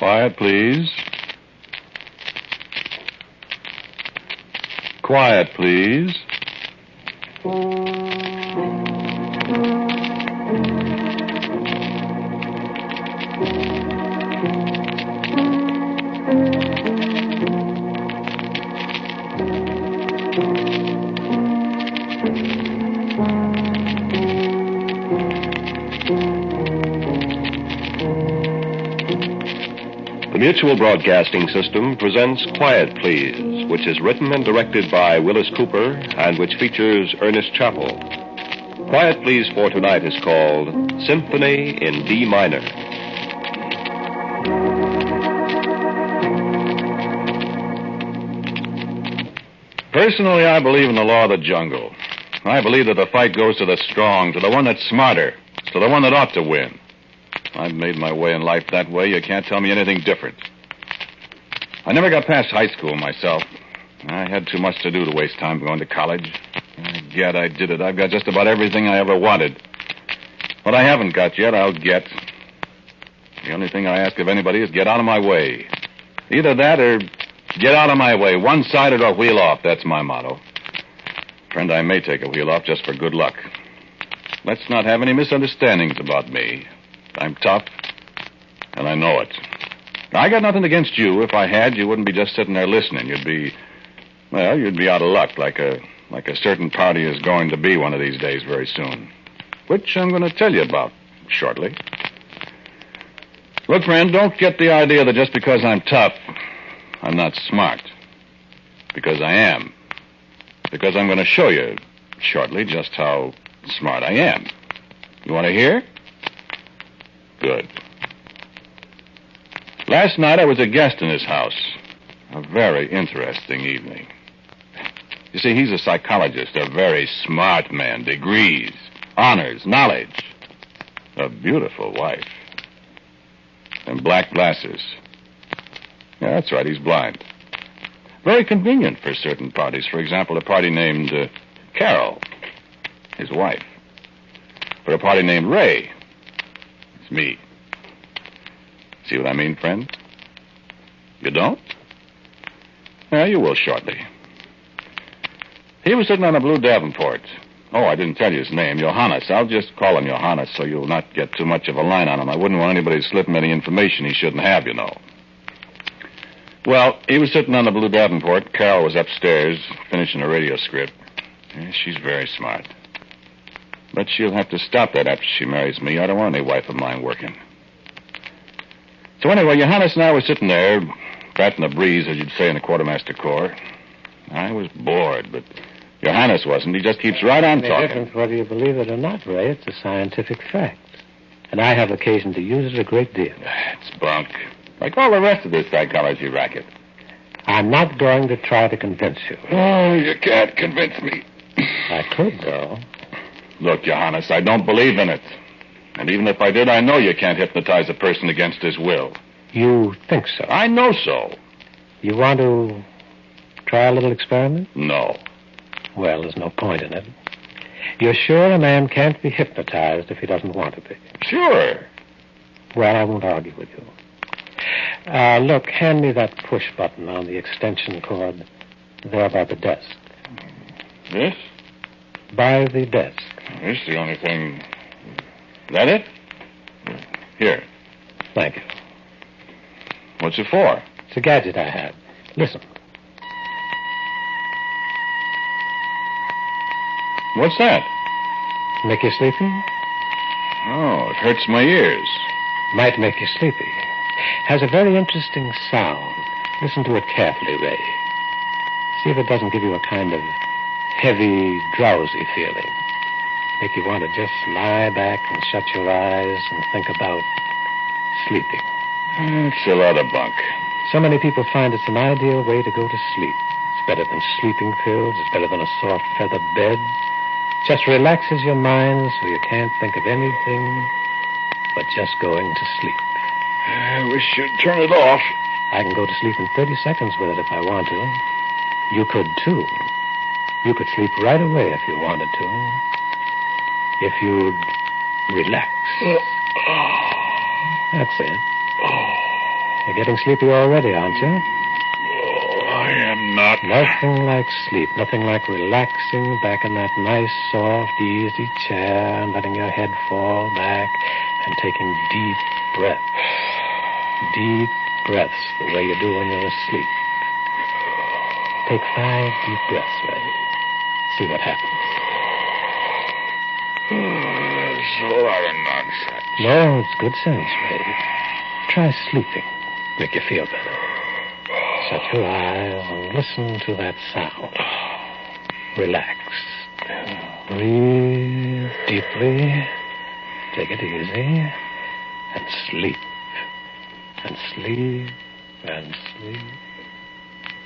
Quiet, please. Quiet, please. The Mutual Broadcasting System presents Quiet Please, which is written and directed by Willis Cooper and which features Ernest Chappell. Quiet Please for tonight is called Symphony in D minor. Personally, I believe in the law of the jungle. I believe that the fight goes to the strong, to the one that's smarter, to the one that ought to win. I've made my way in life that way. You can't tell me anything different. I never got past high school myself. I had too much to do to waste time going to college. Yet I did it. I've got just about everything I ever wanted. What I haven't got yet, I'll get. The only thing I ask of anybody is get out of my way. Either that or get out of my way. One-sided or wheel off. That's my motto. Friend, I may take a wheel off just for good luck. Let's not have any misunderstandings about me. I'm tough, and I know it. I got nothing against you. If I had, you wouldn't be just sitting there listening. You'd be out of luck, like a certain party is going to be one of these days very soon, which I'm going to tell you about shortly. Look, friend, don't get the idea that just because I'm tough, I'm not smart. Because I am. Because I'm going to show you shortly just how smart I am. You want to hear? Good. Last night I was a guest in his house. A very interesting evening. You see, he's a psychologist, a very smart man. Degrees, honors, knowledge. A beautiful wife. And black glasses. Yeah, that's right, he's blind. Very convenient for certain parties. For example, a party named Carol, his wife. For a party named Ray, it's me. See what I mean, friend? You don't? Yeah, you will shortly. He was sitting on a blue Davenport. Oh, I didn't tell you his name, Johannes. I'll just call him Johannes so you'll not get too much of a line on him. I wouldn't want anybody to slip him any information he shouldn't have, you know. Well, he was sitting on the blue Davenport. Carol was upstairs finishing a radio script. Yeah, she's very smart. But she'll have to stop that after she marries me. I don't want any wife of mine working. So anyway, Johannes and I were sitting there, batting the breeze, as you'd say in the quartermaster corps. I was bored, but Johannes wasn't. He just keeps right on talking. Difference whether you believe it or not, Ray. It's a scientific fact. And I have occasion to use it a great deal. It's bunk. Like all the rest of this psychology racket. I'm not going to try to convince you. Oh, you can't convince me. I could, though. Look, Johannes, I don't believe in it. And even if I did, I know you can't hypnotize a person against his will. You think so? I know so. You want to try a little experiment? No. Well, there's no point in it. You're sure a man can't be hypnotized if he doesn't want to be? Sure. Well, I won't argue with you. Look, hand me that push button on the extension cord there by the desk. This? By the desk. This is the only thing... Is that it? Here. Thank you. What's it for? It's a gadget I have. Listen. What's that? Make you sleepy? Oh, it hurts my ears. Might make you sleepy. Has a very interesting sound. Listen to it carefully, Ray. See if it doesn't give you a kind of heavy, drowsy feeling. Make you want to just lie back and shut your eyes and think about sleeping. It's a lot of bunk. So many people find it's an ideal way to go to sleep. It's better than sleeping pills. It's better than a soft feather bed. Just relaxes your mind so you can't think of anything but just going to sleep. I wish you'd turn it off. I can go to sleep in 30 seconds with it if I want to. You could, too. You could sleep right away if you wanted to. If you'd relax. That's it. You're getting sleepy already, aren't you? Oh, I am not. Nothing like sleep. Nothing like relaxing back in that nice, soft, easy chair and letting your head fall back and taking deep breaths. Deep breaths the way you do when you're asleep. Take 5 deep breaths, Ray. See what happens. That's a lot of nonsense. No, it's good sense, Ray. Try sleeping. Make you feel better. Shut your eyes and listen to that sound. Relax. Breathe deeply. Take it easy. And sleep. And sleep. And sleep.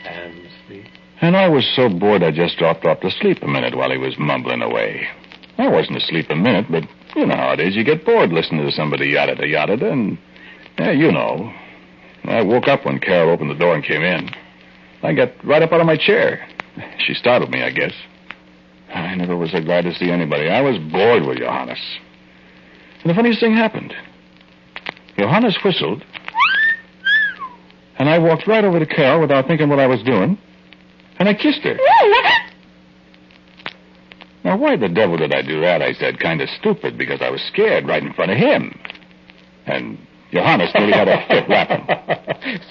And sleep. And I was so bored I just dropped off to sleep a minute while he was mumbling away. I wasn't asleep a minute, but you know how it is. You get bored listening to somebody yada-da, and, yeah, you know. I woke up when Carol opened the door and came in. I got right up out of my chair. She startled me, I guess. I never was so glad to see anybody. I was bored with Johannes. And the funniest thing happened. Johannes whistled, and I walked right over to Carol without thinking what I was doing, and I kissed her. Now, why the devil did I do that? I said, kind of stupid, because I was scared right in front of him. And Johannes nearly had a fit laughing.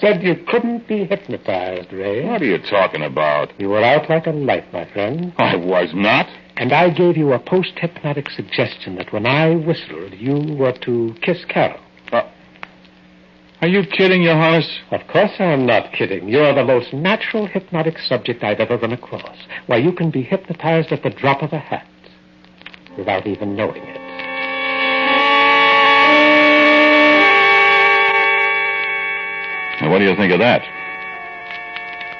Said you couldn't be hypnotized, Ray. What are you talking about? You were out like a light, my friend. I was not. And I gave you a post-hypnotic suggestion that when I whistled, you were to kiss Carol. Are you kidding, Johannes? Of course I'm not kidding. You're the most natural hypnotic subject I've ever run across. Why, you can be hypnotized at the drop of a hat without even knowing it. Now, what do you think of that?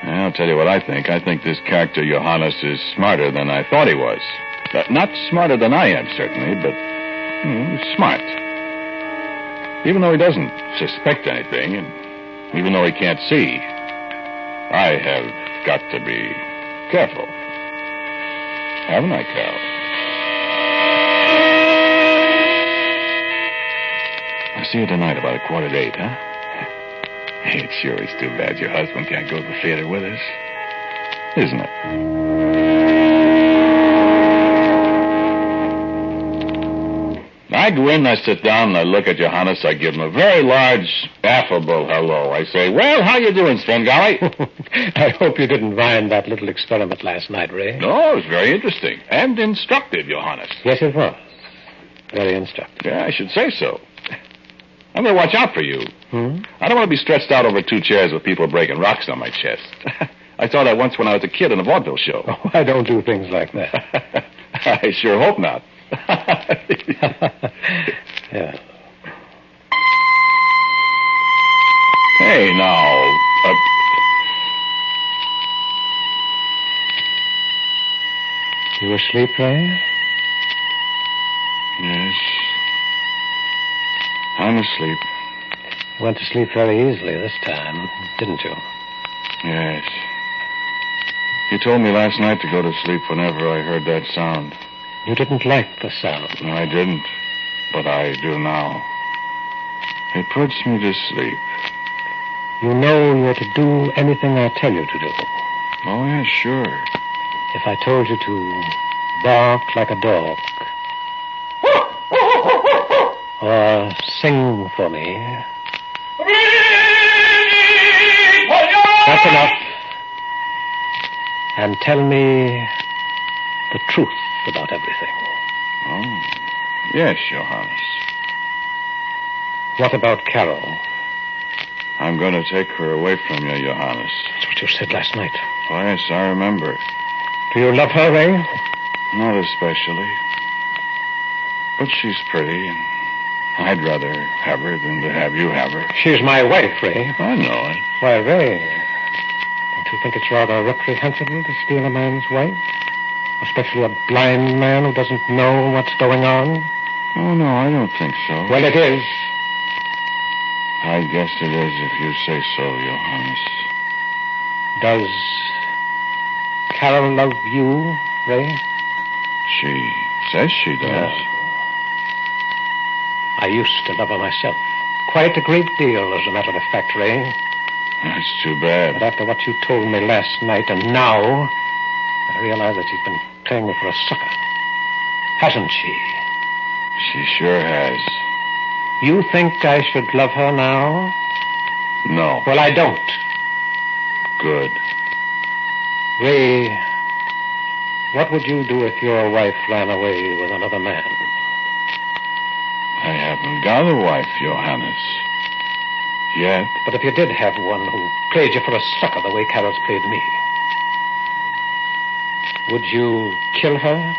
Well, I'll tell you what I think. I think this character, Johannes, is smarter than I thought he was. Not smarter than I am, certainly, but smart. Even though he doesn't suspect anything, and even though he can't see, I have got to be careful. Haven't I, Carol? I'll see you tonight about 7:45, huh? It sure is too bad your husband can't go to the theater with us. Isn't it? I go in, I sit down, and I look at Johannes. I give him a very large, affable hello. I say, well, how you doing, Svengali? I hope you didn't mind that little experiment last night, Ray. No, it was very interesting and instructive, Johannes. Yes, it was. Very instructive. Yeah, I should say so. I'm going to watch out for you. I don't want to be stretched out over 2 chairs with people breaking rocks on my chest. I saw that once when I was a kid in a vaudeville show. Oh, I don't do things like that. I sure hope not. Yeah. Hey, now. You asleep, Ray? Yes. I'm asleep. You went to sleep very easily this time, didn't you? Yes. You told me last night to go to sleep whenever I heard that sound. You didn't like the sound. No, I didn't. But I do now. It puts me to sleep. You know you're to do anything I tell you to do. Oh, yeah, sure. If I told you to bark like a dog, or sing for me, that's enough. And tell me the truth about everything. Oh, yes, Johannes. What about Carol? I'm going to take her away from you, Johannes. That's what you said last night. Oh, yes, I remember. Do you love her, Ray? Not especially. But she's pretty, and I'd rather have her than to have you have her. She's my wife, Ray. I know it. Why, Ray, don't you think it's rather reprehensible to steal a man's wife? Especially a blind man who doesn't know what's going on? Oh, no, I don't think so. Well, it is. I guess it is if you say so, Johannes. Does Carol love you, Ray? She says she does. I used to love her myself, quite a great deal, as a matter of fact, Ray. That's too bad. But after what you told me last night and now, I realize that she's been playing me for a sucker. Hasn't she? She sure has. You think I should love her now? No. Well, I don't. Good. Ray, what would you do if your wife ran away with another man? I haven't got a wife, Johannes. Yet. But if you did have one who played you for a sucker the way Carol's played me, would you kill her?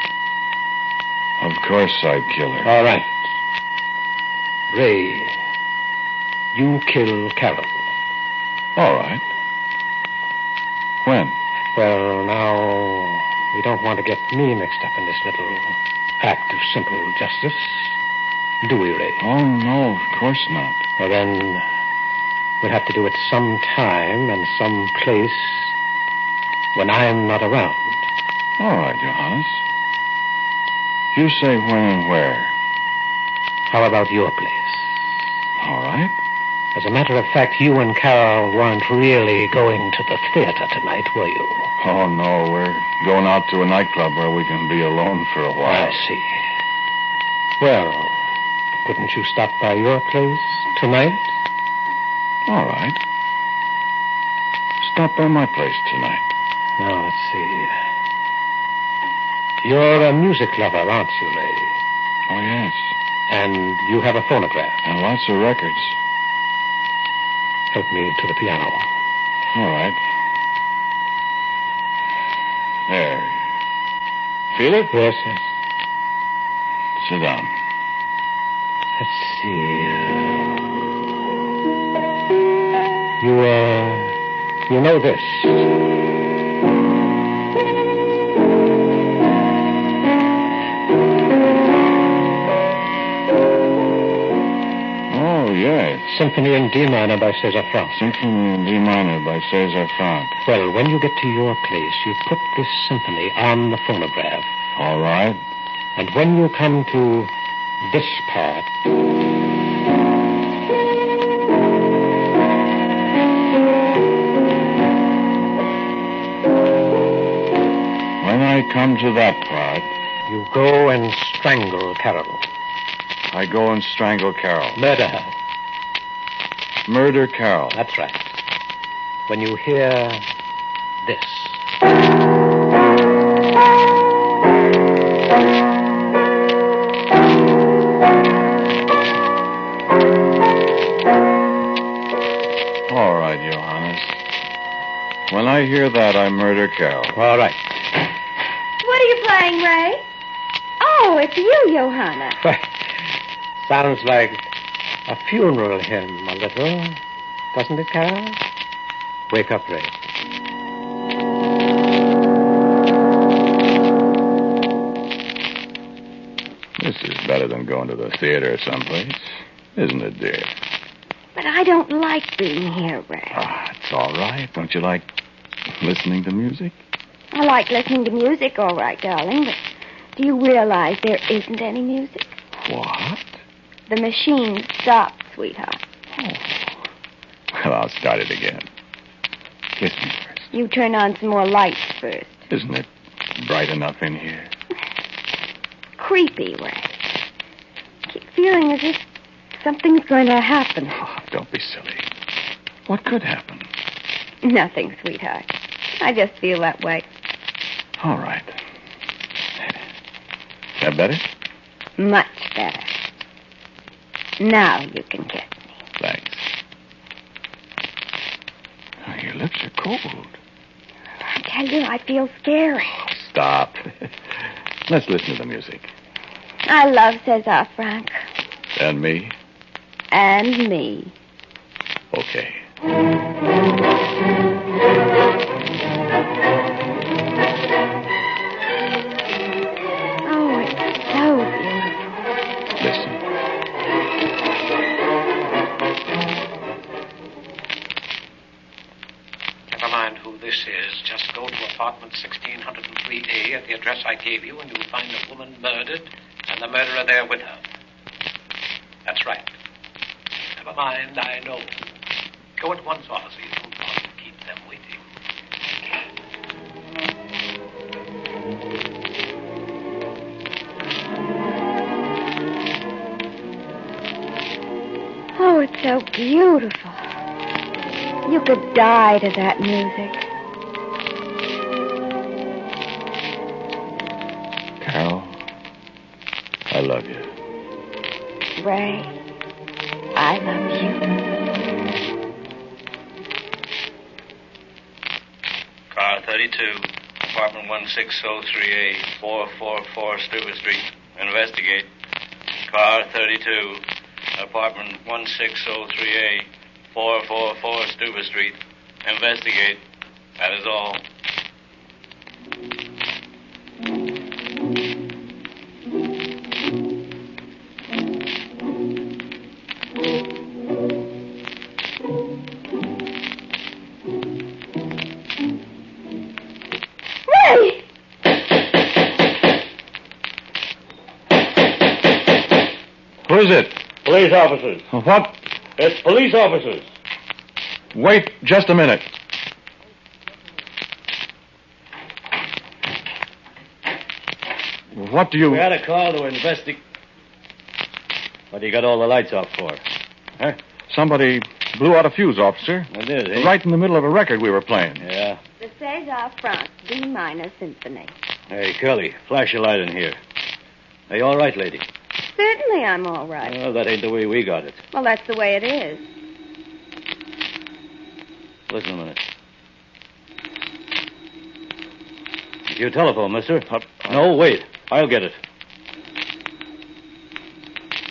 Of course I'd kill her. All right. Ray, you kill Carol. All right. When? Well, now, we don't want to get me mixed up in this little act of simple justice, do we, Ray? Oh, no, of course not. Well, then, we'll have to do it some time and some place when I'm not around. All right, Johannes. You say when and where. How about your place? All right. As a matter of fact, you and Carol weren't really going to the theater tonight, were you? Oh, no, we're going out to a nightclub where we can be alone for a while. I see. Well, couldn't you stop by your place tonight? All right. Stop by my place tonight. Now, let's see. You're a music lover, aren't you, Ray? Oh, yes. And you have a phonograph. And lots of records. Help me to the piano. All right. There. Feel it? Yes, yes. Sit down. Let's see. You know this. Oh, yes. Symphony in D minor by César Franck. Symphony in D minor by César Franck. Well, when you get to your place, you put this symphony on the phonograph. All right. And when you come to this part, when I come to that part, you go and strangle Carol. I go and strangle Carol. Murder her. Murder Carol. That's right. When you hear this. All right, Johannes. When I hear that, I murder Carol. All right. What are you playing, Ray? Oh, it's you, Johanna. Sounds like a funeral hymn a little. Doesn't it, Carol? Wake up, Ray. This is better than going to the theater someplace. Isn't it, dear? But I don't like being here, Ray. Ah, it's all right. Don't you like listening to music? I like listening to music, all right, darling, but do you realize there isn't any music? What? The machine stopped, sweetheart. Oh. Well, I'll start it again. Kiss me first. You turn on some more lights first. Isn't it bright enough in here? Creepy, Ray. Keep feeling as if something's going to happen. Oh, don't be silly. What could happen? Nothing, sweetheart. I just feel that way. All right. That better? Much better. Now you can kiss me. Thanks. Oh, your lips are cold. I tell you, I feel scary. Oh, stop. Let's listen to the music. I love César Franck. And me? And me. Okay. Oh, it's so beautiful. Listen. Never mind who this is. Just go to apartment 1603A at the address I gave you, and you'll find a woman murdered and the murderer there with her. That's right. Never mind, I know. Go at once, officer. You don't want to keep them waiting. Oh, it's so beautiful. You could die to that music. Carol, I love you. Ray, I love you. Car 32, apartment 1603A, 444 Steuben Street. Investigate. Car 32, apartment 1603A, 444 Steuben Street. Investigate. That is all. Ray! Who is it? Police officers. What? It's police officers. Wait just a minute. What do you... We had a call to investigate. What do you got all the lights off for? Huh? Somebody blew out a fuse, officer. I did, eh? Right in the middle of a record we were playing. Yeah. The César France, D minor Symphony. Hey, Curly, flash a light in here. Are you all right, lady? Certainly I'm all right. Well, that ain't the way we got it. Well, that's the way it is. Listen a minute. It's your telephone, mister. No, wait. I'll get it.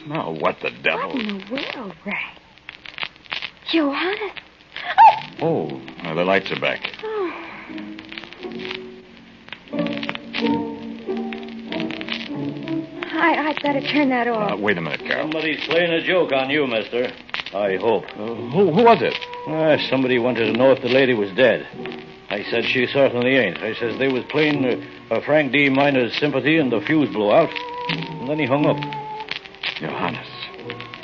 Now, what the devil? What in the world, Ray? Johannes. Oh, now the lights are back. Oh. I'd better turn that off. Wait a minute, Carol. Somebody's playing a joke on you, mister. I hope. Who was it? Somebody wanted to know if the lady was dead. I said she certainly ain't. I says they was playing a Frank D. Minor's Sympathy and the fuse blew out. And then he hung up. Johannes.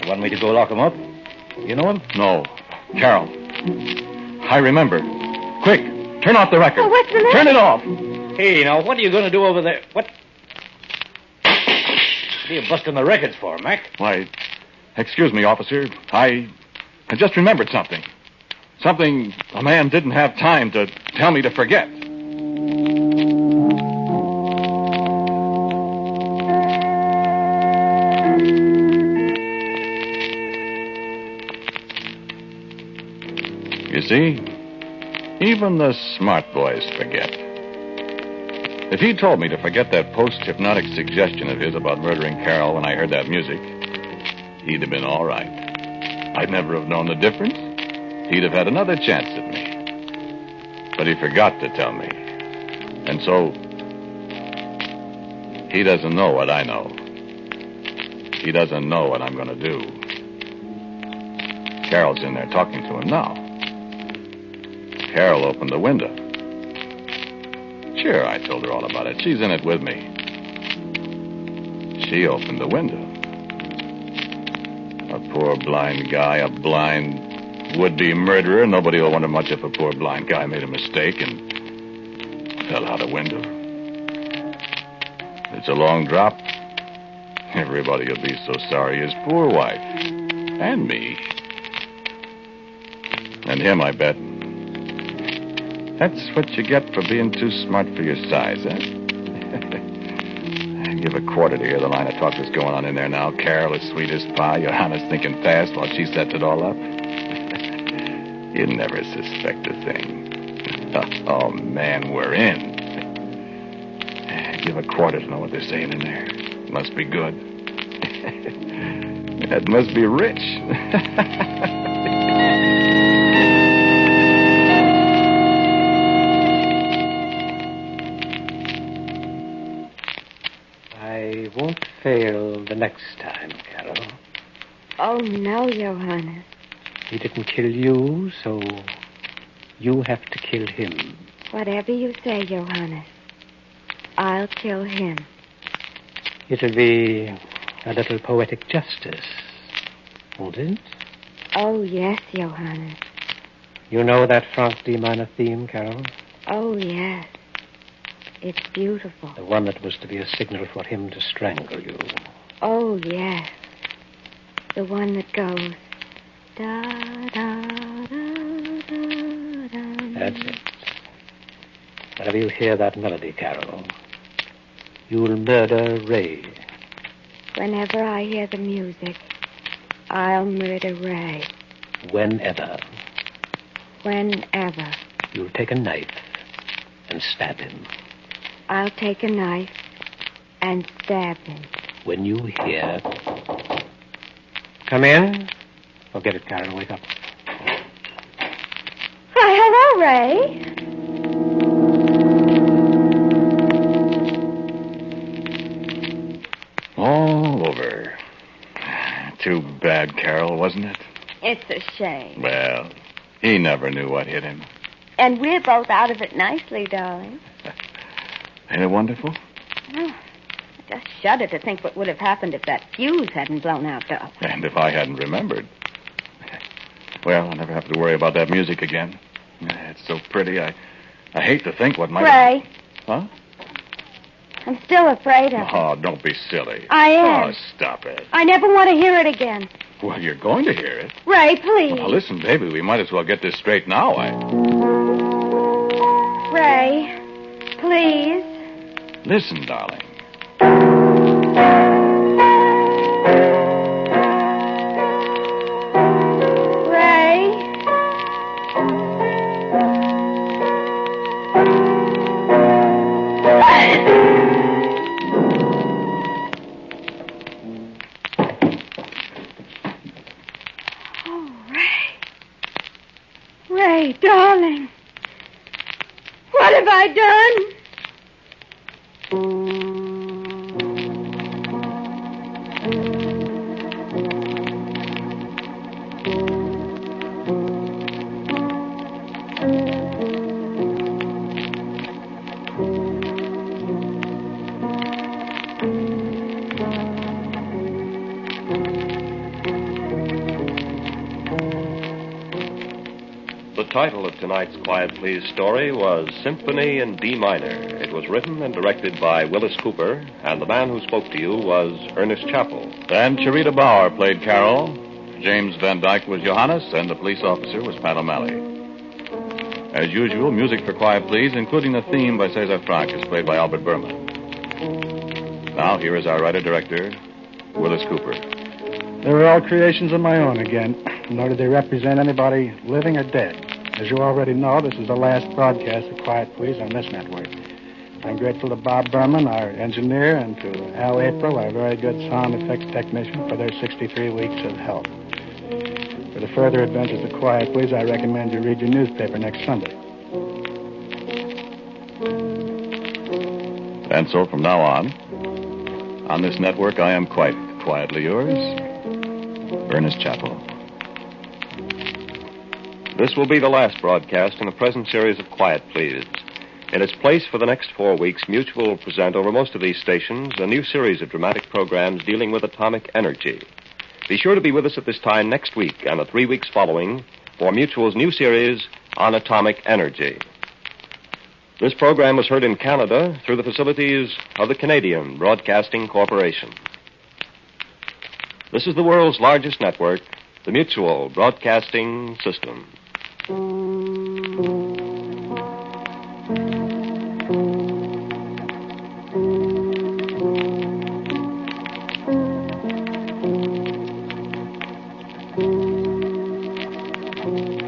You want me to go lock him up? You know him? No. Carol. I remember. Quick, turn off the record. Oh, what's the matter? Turn it off. Hey, now, what are you going to do over there? What are you busting the records for, Mac? Why, excuse me, officer. I just remembered something. Something a man didn't have time to tell me to forget. You see, even the smart boys forget. If he'd told me to forget that post-hypnotic suggestion of his about murdering Carol when I heard that music, he'd have been all right. I'd never have known the difference. He'd have had another chance at me. But he forgot to tell me. And so, he doesn't know what I know. He doesn't know what I'm going to do. Carol's in there talking to him now. Carol opened the window. Sure, I told her all about it. She's in it with me. She opened the window. A poor blind guy, a blind would-be murderer. Nobody will wonder much if a poor blind guy made a mistake and fell out a window. It's a long drop. Everybody will be so sorry. His poor wife. And me. And him, I bet. That's what you get for being too smart for your size, eh? Give a quarter to hear the line of talk that's going on in there now. Carol is sweet as pie. Johannes thinking fast while she sets it all up. You'd never suspect a thing. Oh, man, we're in. Give a quarter to know what they're saying in there. Must be good. That must be rich. I won't fail the next time, Carol. Oh, no, Johannes. He didn't kill you, so you have to kill him. Whatever you say, Johannes, I'll kill him. It'll be a little poetic justice, won't it? Oh, yes, Johannes. You know that Frank D minor theme, Carol? Oh, yes. It's beautiful. The one that was to be a signal for him to strangle you. Oh, yes. The one that goes... Da, da, da, da, da. That's it. Whenever you hear that melody, Carol, you'll murder Ray. Whenever I hear the music, I'll murder Ray. Whenever. Whenever. You'll take a knife and stab him. I'll take a knife and stab him. When you hear... Come in. Forget it, Carol. Wake up. Why, hello, Ray. All over. Too bad, Carol, wasn't it? It's a shame. Well, he never knew what hit him. And we're both out of it nicely, darling. Ain't it wonderful? Oh, I just shudder to think what would have happened if that fuse hadn't blown out, darling. And if I hadn't remembered. Well, I'll never have to worry about that music again. It's so pretty. I hate to think what might... Ray. Huh? I'm still afraid of it. Oh, don't be silly. I am. Oh, stop it. I never want to hear it again. Well, you're going to hear it. Ray, please. Well, now, listen, baby, we might as well get this straight now. Ray, please. Listen, darling. Ray. Oh, Ray. Ray, darling. What have I done? The title of tonight's Quiet Please story was Symphony in D minor. It was written and directed by Willis Cooper, and the man who spoke to you was Ernest Chappell. And Charita Bauer played Carol. James Van Dyke was Johannes, and the police officer was Pat O'Malley. As usual, music for Quiet Please, including the theme by Cesar Frank, is played by Albert Berman. Now, here is our writer-director, Willis Cooper. They were all creations of my own again, nor did they represent anybody living or dead. As you already know, this is the last broadcast of Quiet Please on this network. I'm grateful to Bob Berman, our engineer, and to Al April, our very good sound effects technician, for their 63 weeks of help. For the further adventures of Quiet Please, I recommend you read your newspaper next Sunday. And so from now on this network, I am quite quietly yours, Ernest Chappell. This will be the last broadcast in the present series of Quiet Please. In its place for the next 4 weeks, Mutual will present over most of these stations a new series of dramatic programs dealing with atomic energy. Be sure to be with us at this time next week and the 3 weeks following for Mutual's new series on atomic energy. This program was heard in Canada through the facilities of the Canadian Broadcasting Corporation. This is the world's largest network, the Mutual Broadcasting System.